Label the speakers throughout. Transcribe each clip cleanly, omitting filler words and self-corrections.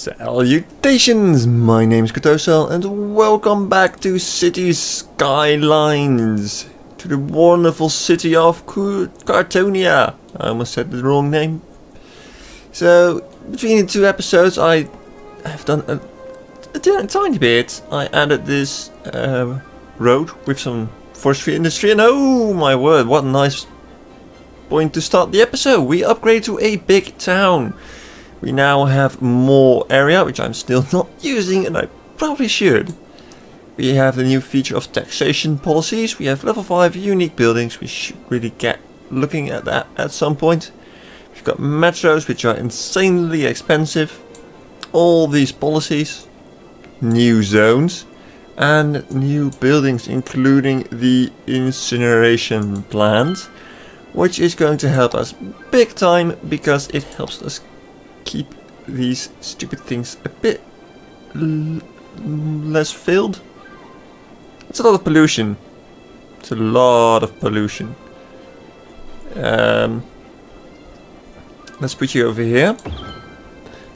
Speaker 1: Salutations! My name is Kartosael and welcome back to City Skylines, to the wonderful city of Kartonia. I almost said the wrong name. So, between the two episodes I have done a tiny bit. I added this road with some forestry industry, and oh my word, what a nice point to start the episode. We upgrade to a big town. We now have more area, which I'm still not using, and I probably should. We have the new feature of taxation policies. We have level 5 unique buildings. We should really get looking at that at some point. We've got metros, which are insanely expensive. All these policies. New zones. And new buildings, including the incineration plant, which is going to help us big time because it helps us keep these stupid things a bit less filled. It's a lot of pollution. It's a lot of pollution. Let's put you over here.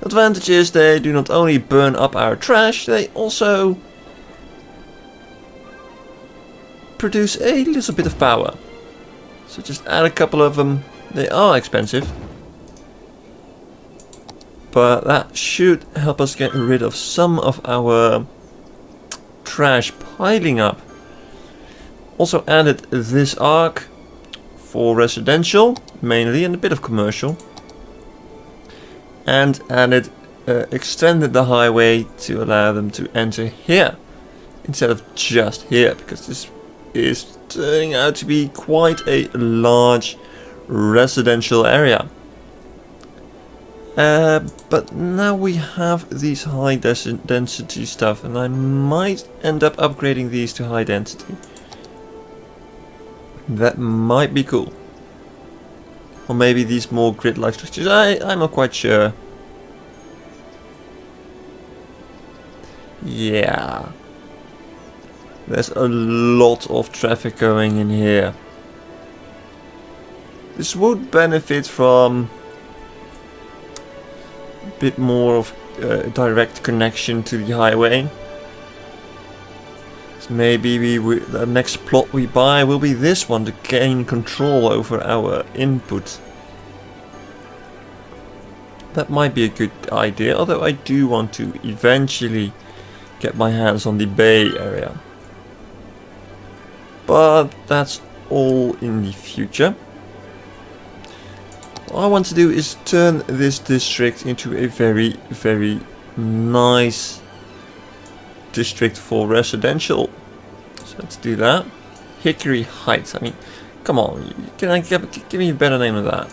Speaker 1: The advantage is they do not only burn up our trash, they also produce a little bit of power. So just add a couple of them. They are expensive, but that should help us get rid of some of our trash piling up. Also added this arc for residential mainly, and a bit of commercial. And added extended the highway to allow them to enter here instead of just here, because this is turning out to be quite a large residential area. But now we have these high density stuff, and I might end up upgrading these to high density. That might be cool. Or maybe these more grid-like structures. I'm not quite sure. Yeah. There's a lot of traffic going in here. This would benefit from bit more of direct connection to the highway. So maybe the next plot we buy will be this one to gain control over our input. That might be a good idea, although I do want to eventually get my hands on the Bay area. But that's all in the future. What I want to do is turn this district into a very, very nice district for residential. So let's do that. Hickory Heights. I mean, come on, give me a better name than that.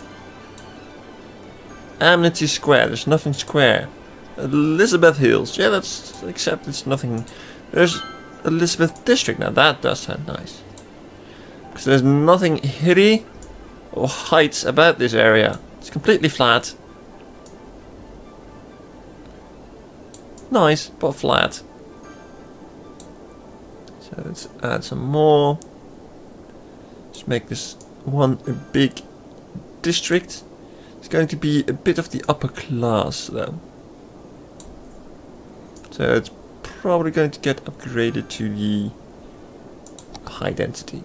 Speaker 1: Amity Square. There's nothing square. Elizabeth Hills. Yeah, that's, except it's nothing. There's Elizabeth District. Now that does sound nice. Because there's nothing hilly or heights about this area. It's completely flat. Nice, but flat. So let's add some more. Let's make this one a big district. It's going to be a bit of the upper class though. So it's probably going to get upgraded to the high density.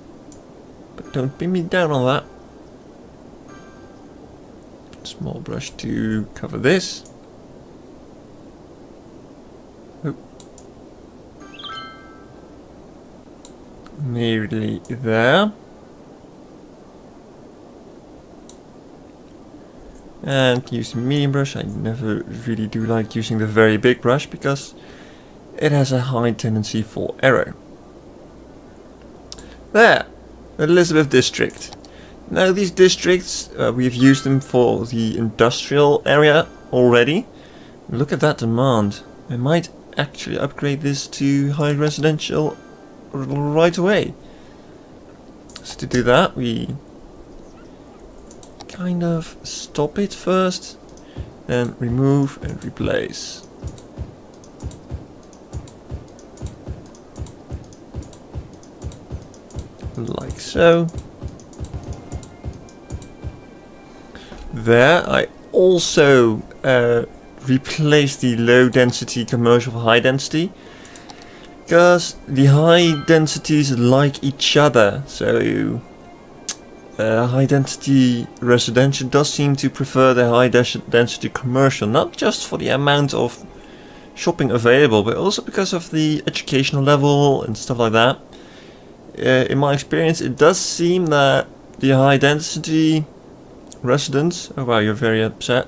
Speaker 1: But don't pin me down on that. Small brush to cover this. Oh. Nearly there. And use the medium brush. I never really do like using the very big brush because it has a high tendency for error. There, Elizabeth District. Now these districts, we've used them for the industrial area already. Look at that demand. I might actually upgrade this to high residential right away. So to do that, we kind of stop it first, then remove and replace. Like so. There, I also replace the low density commercial with high density. Because the high densities like each other. So high density residential does seem to prefer the high density commercial. Not just for the amount of shopping available, but also because of the educational level and stuff like that. In my experience, it does seem that the high density residents, oh wow, you're very upset,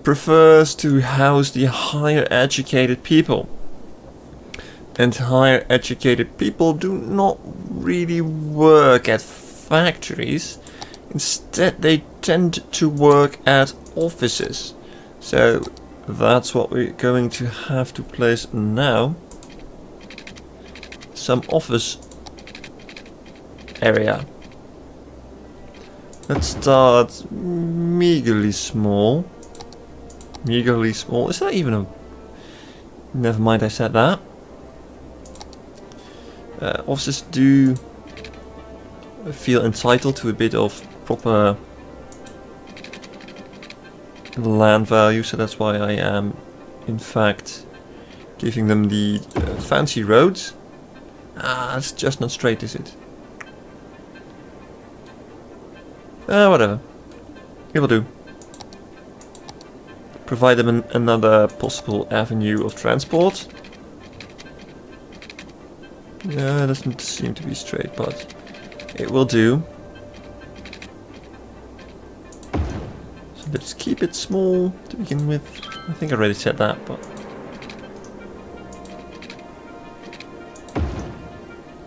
Speaker 1: prefers to house the higher educated people. And higher educated people do not really work at factories. Instead, they tend to work at offices. So that's what we're going to have to place now. Some office area. Let's start meagerly small. Meagerly small. Is that even a... Never mind, I said that. Officers do feel entitled to a bit of proper land value, so that's why I am in fact giving them the fancy roads. Ah, it's just not straight, is it? Whatever. It'll do. Provide them another possible avenue of transport. Yeah, it doesn't seem to be straight, but it will do. So let's keep it small to begin with. I think I already said that, but...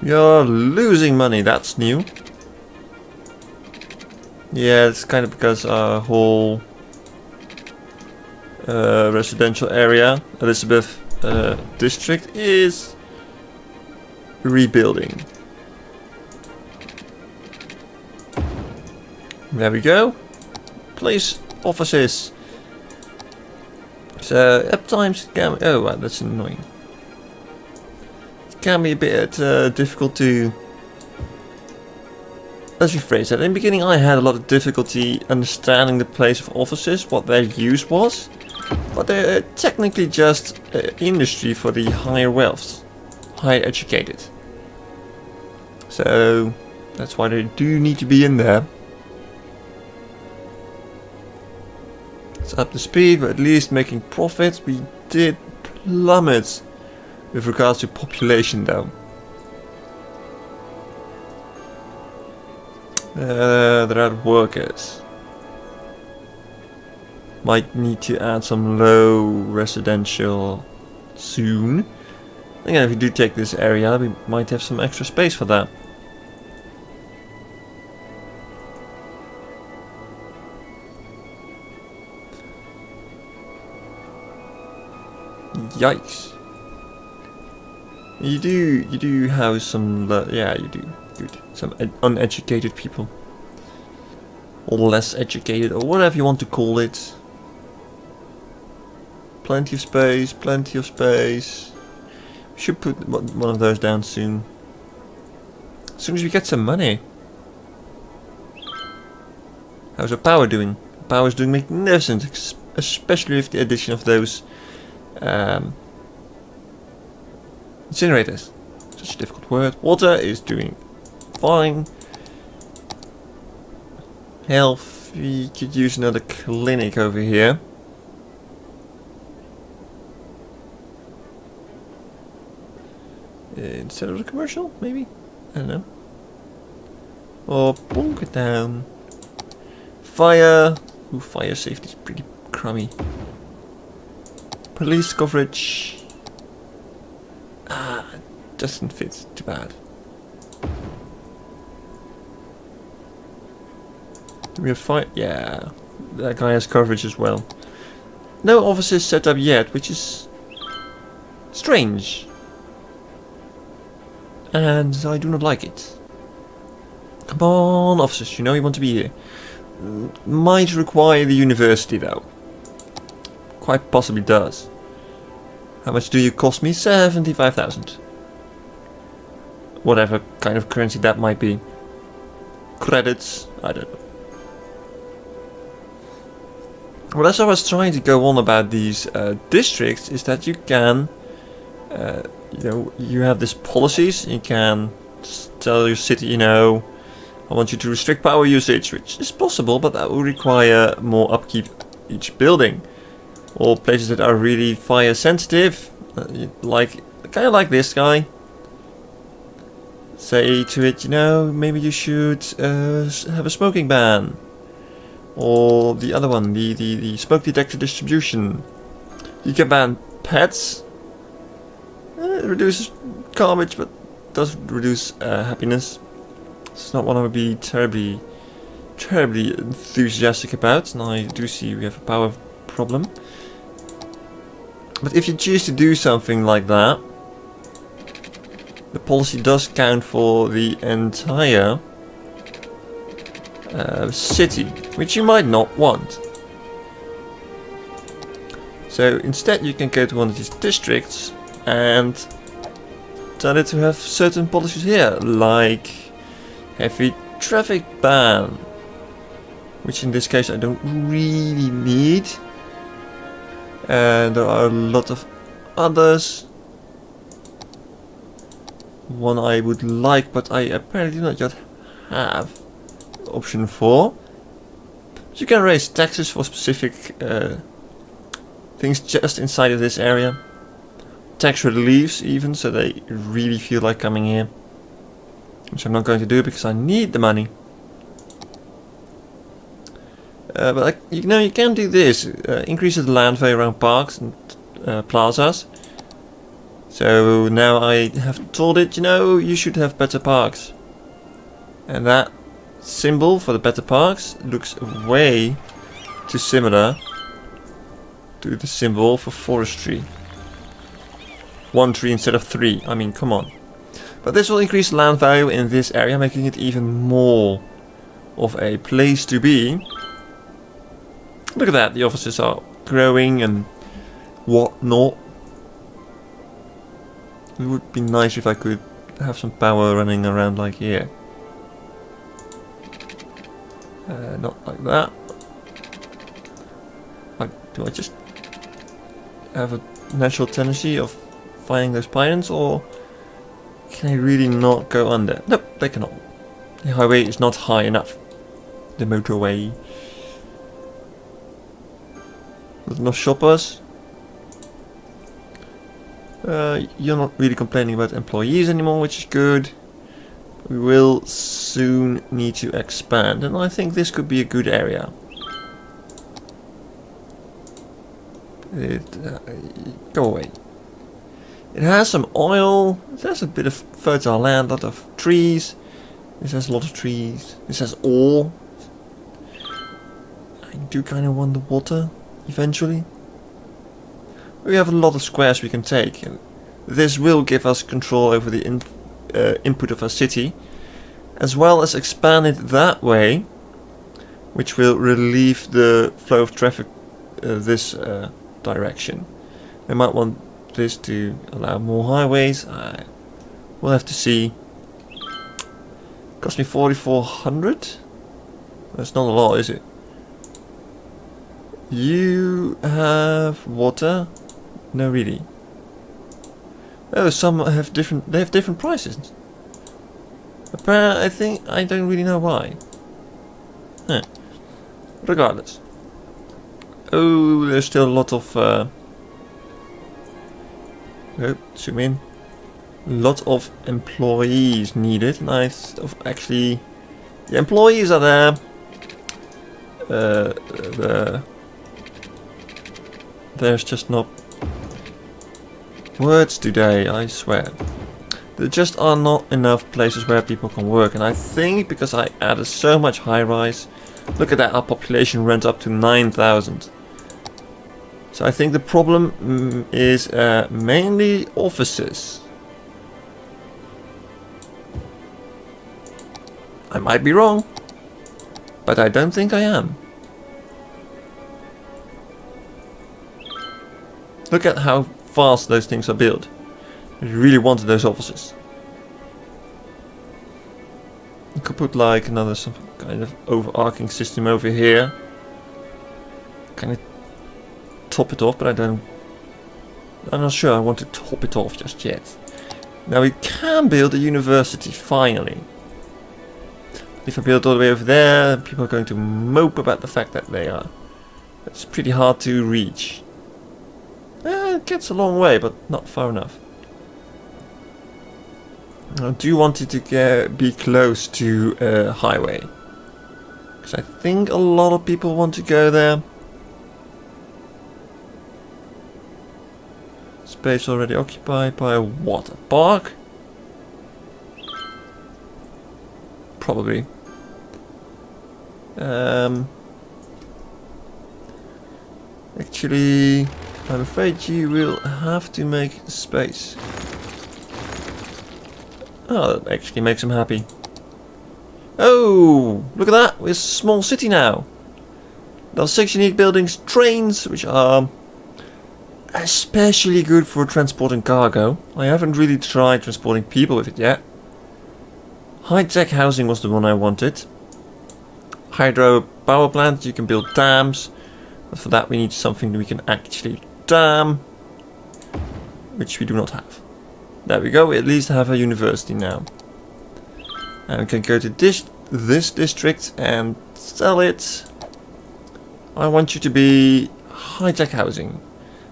Speaker 1: You're losing money, that's new. Yeah, it's kind of because our whole residential area, Elizabeth district, is rebuilding. There we go. Place offices. So uptimes can... Oh, wow, that's annoying. It can be a bit difficult to... Let's rephrase that. In the beginning I had a lot of difficulty understanding the place of offices, what their use was. But they're technically just industry for the higher wealth. Higher educated. So that's why they do need to be in there. It's up to speed, but at least making profits. We did plummet with regards to population though. There are workers. Might need to add some low residential soon. Again, if we do take this area, we might have some extra space for that. Yikes! You do have some. Yeah, you do. Good. Some uneducated people, or less educated, or whatever you want to call it. Plenty of space. Plenty of space. Should put one of those down soon. As soon as we get some money. How's our power doing? Power's doing magnificent, especially with the addition of those incinerators. Such a difficult word. Water is doing fine. Health, we could use another clinic over here. Instead of the commercial, maybe? I don't know. Or bonk it down. Fire. Ooh, fire safety is pretty crummy. Police coverage. Ah, doesn't fit too bad. Do we have fire? Yeah, that guy has coverage as well. No offices set up yet, which is strange. And I do not like it. Come on, officers, you know you want to be here. Might require the university though. Quite possibly does. How much do you cost me? 75,000. Whatever kind of currency that might be. Credits, I don't know. Well, as I was trying to go on about these districts, is that you can, you have these policies. You can tell your city, I want you to restrict power usage, which is possible, but that will require more upkeep each building. Or places that are really fire sensitive, like kind of like this guy. Say to it, maybe you should have a smoking ban. Or the other one, the smoke detector distribution. You can ban pets. It reduces garbage, but does reduce happiness. It's not one I would be terribly enthusiastic about. And I do see we have a power problem. But if you choose to do something like that, the policy does count for the entire city, which you might not want. So instead you can go to one of these districts and tell it to have certain policies here, like heavy traffic ban, which in this case I don't really need. And there are a lot of others. One I would like, but I apparently do not yet have option 4. You can raise taxes for specific things just inside of this area. Tax reliefs even, so they really feel like coming here. Which I'm not going to do because I need the money. But you can do this. Increases the land value around parks and plazas. So now I have told it, you should have better parks. And that symbol for the better parks looks way too similar to the symbol for forestry. 1 tree instead of 3. I mean, come on. But this will increase land value in this area, making it even more of a place to be. Look at that, the offices are growing and whatnot. It would be nice if I could have some power running around like here. Not like that. Do I just have a natural tendency of finding those pylons, or can I really not go under? Nope, they cannot. The highway is not high enough. The motorway. There's enough shoppers. You're not really complaining about employees anymore, which is good. We will soon need to expand, and I think this could be a good area. Go away. It has some oil. It has a bit of fertile land, a lot of trees. This has a lot of trees. This has ore. I do kind of want the water eventually. We have a lot of squares we can take. This will give us control over the input of our city, as well as expand it that way, which will relieve the flow of traffic this direction. We might want this to allow more highways. We'll have to see. Cost me 4,400. That's not a lot, is it? You have water? No, really. Oh, some have different. They have different prices. Apparently, I think I don't really know why. Huh. Regardless. Oh, there's still a lot of. Zoom in. A lot of employees needed, and actually, the employees are there. There's just not words today, I swear. There just are not enough places where people can work, and I think because I added so much high-rise, look at that, our population went up to 9,000. So I think the problem is mainly offices. I might be wrong, but I don't think I am. Look at how fast those things are built. I really wanted those offices. I could put like some kind of overarching system over here. kind of top it off, but I'm not sure I want to top it off just yet. Now we can build a university finally. If I build all the way over there, people are going to mope about the fact that it's pretty hard to reach. It gets a long way, but not far enough. I do want it to be close to a highway, because I think a lot of people want to go there. Space already occupied by a water park? Probably. Actually, I'm afraid you will have to make space. Oh, that actually makes him happy. Oh, look at that! We're a small city now. There are 6 unique buildings, trains, which are especially good for transporting cargo. I haven't really tried transporting people with it yet. High-tech housing was the one I wanted. Hydro power plant, you can build dams. But for that we need something that we can actually dam, which we do not have. There we go, we at least have a university now. And we can go to this district and sell it. I want you to be high-tech housing.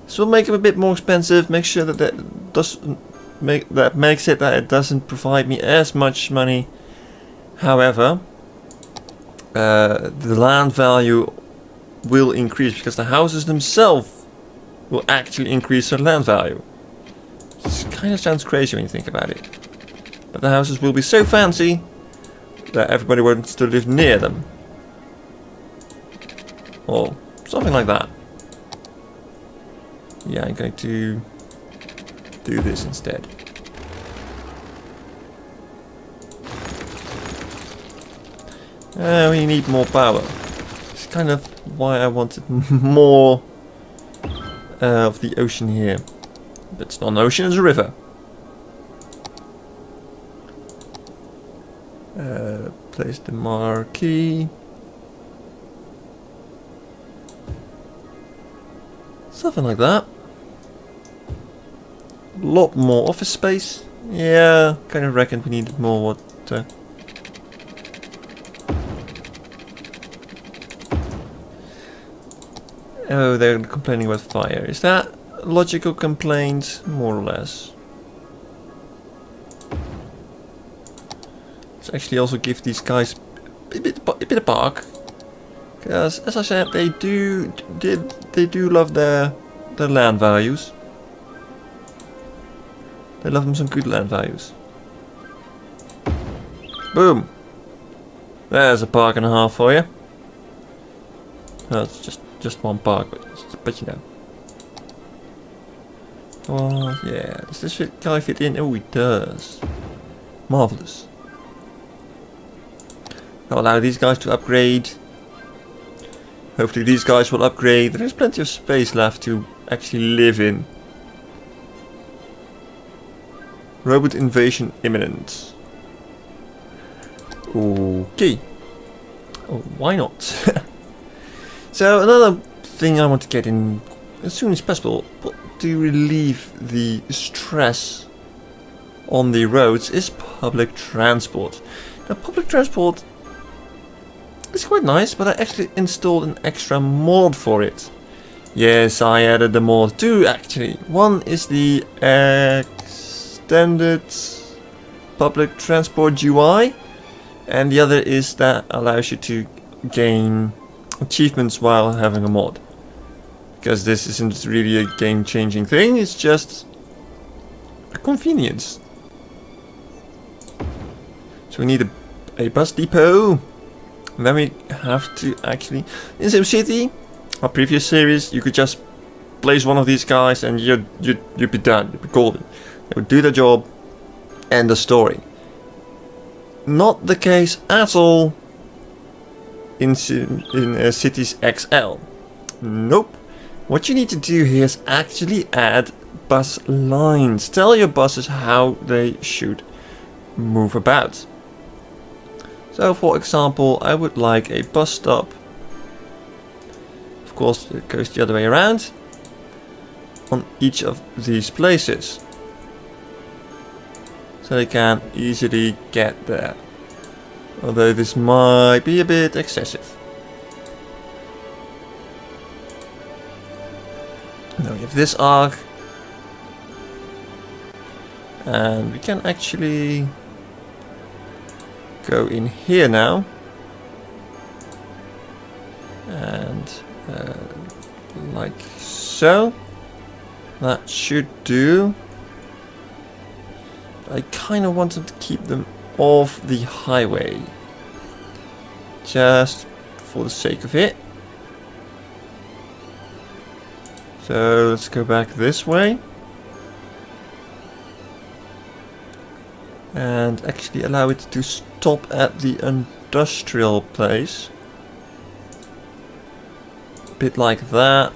Speaker 1: This will make it a bit more expensive, make sure that makes it that it doesn't provide me as much money. However, the land value will increase because the houses themselves will actually increase their land value. This kind of sounds crazy when you think about it. But the houses will be so fancy that everybody wants to live near them. Or something like that. Yeah, I'm going to do this instead. We need more power. It's kind of why I wanted more of the ocean here. But it's not an ocean, it's a river. Place the marquee. Something like that. A lot more office space. Yeah, kind of reckoned we needed more water. Oh, they're complaining about fire. Is that a logical complaint? More or less. Let's actually also give these guys a bit of bark. Because, as I said, they do love their land values. They love them some good land values. Boom! There's a park and a half for you. Well, it's just one park, but you know. Oh yeah, does this guy fit in? Oh, he does. Marvelous. I'll allow these guys to upgrade. Hopefully these guys will upgrade. There's plenty of space left to actually live in. Robot invasion imminent. Okay. Oh, why not? So another thing I want to get in as soon as possible to relieve the stress on the roads is public transport. Now public transport is quite nice, but I actually installed an extra mod for it. Yes, I added the mod too actually. One is the extended public transport UI, and the other is that allows you to gain achievements while having a mod. Because this isn't really a game-changing thing, it's just a convenience. So we need a bus depot. And then we have to actually... In SimCity, our previous series, you could just place one of these guys and you'd be done, you'd be golden. They would do their job, end the story. Not the case at all in Cities XL. Nope. What you need to do here is actually add bus lines. Tell your buses how they should move about. So for example, I would like a bus stop. Of course it goes the other way around on each of these places. So they can easily get there. Although this might be a bit excessive. Now we have this arc. And we can actually go in here now. And like so. That should do. I kind of wanted to keep them off the highway. Just for the sake of it. So let's go back this way. And actually allow it to stop at the industrial place. A bit like that.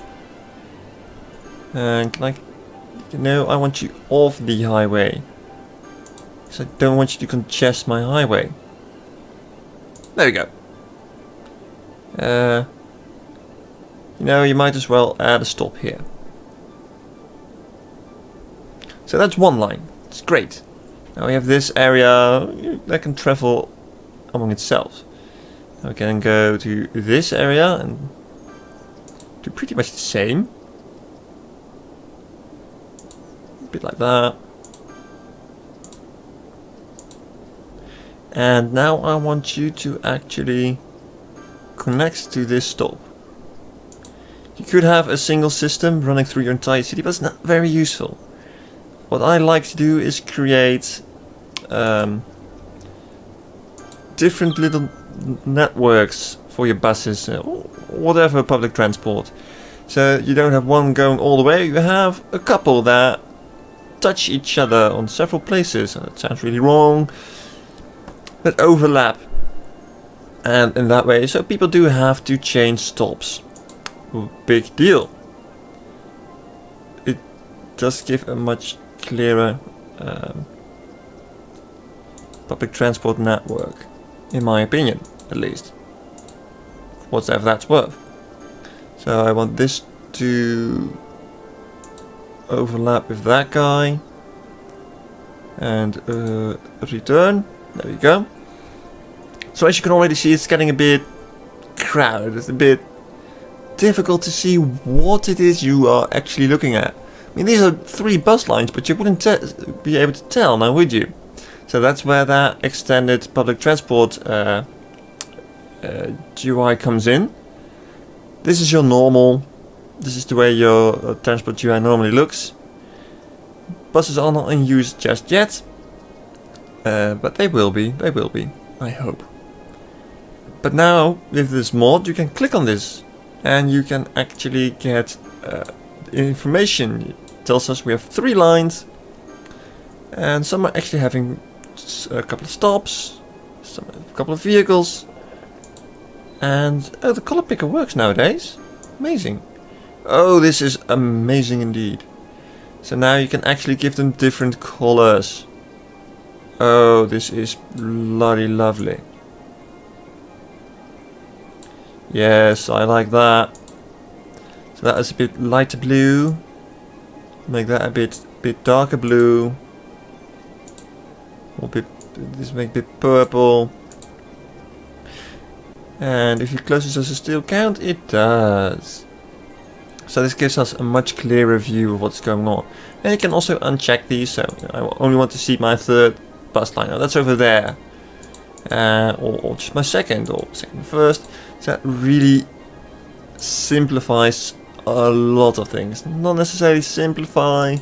Speaker 1: And can I... No, I want you off the highway. Because I don't want you to congest my highway. There we go. You know, you might as well add a stop here. So that's one line. It's great. Now we have this area that can travel among itself. Now we can go to this area and do pretty much the same. A bit like that. And now I want you to actually connect to this stop. You could have a single system running through your entire city, but it's not very useful. What I like to do is create different little networks for your buses, whatever public transport. So you don't have one going all the way, you have a couple that touch each other on several places. That sounds really wrong, but overlap. And in that way, so people do have to change stops. Big deal. It does give a much clearer public transport network, in my opinion, at least. Whatever that's worth. So I want this to overlap with that guy. And return. There we go. So as you can already see, it's getting a bit crowded. It's a bit difficult to see what it is you are actually looking at. I mean, these are 3 bus lines, but you wouldn't be able to tell now, would you? So that's where that extended public transport GUI comes in. This is your normal. This is the way your transport GUI normally looks. Buses are not in use just yet, but they will be. They will be, I hope. But now with this mod, you can click on this, and you can actually get information. It tells us we have 3 lines, and some are actually having a couple of stops, a couple of vehicles, and oh, the color picker works nowadays. Amazing. Oh, this is amazing indeed. So now you can actually give them different colors. Oh, this is bloody lovely. Yes, I like that. So that is a bit lighter blue. Make that a bit darker blue. This make a bit purple. And if you close this as a still count, it does. So this gives us a much clearer view of what's going on. And you can also uncheck these. So I only want to see my 3rd bus line. Now that's over there. Or just my 2nd or 2nd first. So that really simplifies a lot of things. Not necessarily simplify,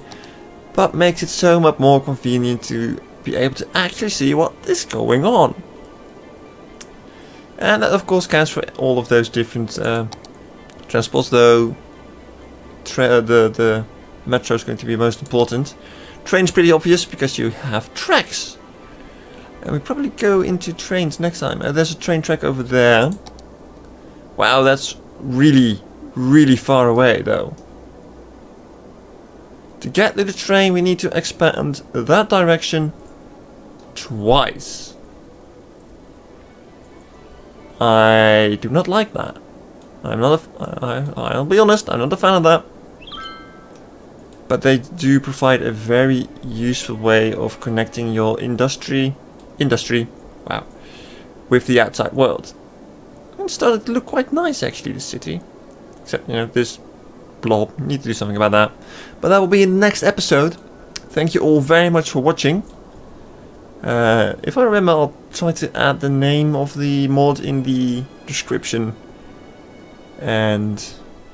Speaker 1: but makes it so much more convenient to be able to actually see what is going on. And that of course counts for all of those different transports, though the metro is going to be most important. Train's pretty obvious because you have tracks. And we probably go into trains next time. There's a train track over there. Wow, that's really, really far away though. To get to the train, we need to expand that direction twice. I do not like that. I'm not I'll be honest, I'm not a fan of that. But they do provide a very useful way of connecting your industry, wow, with the outside world. It started to look quite nice actually, the city. Except, you know, this blob, need to do something about that. But that will be in the next episode. Thank you all very much for watching. If I remember, I'll try to add the name of the mod in the description. And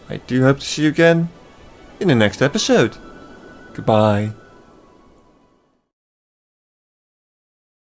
Speaker 1: I do hope to see you again in the next episode. Goodbye.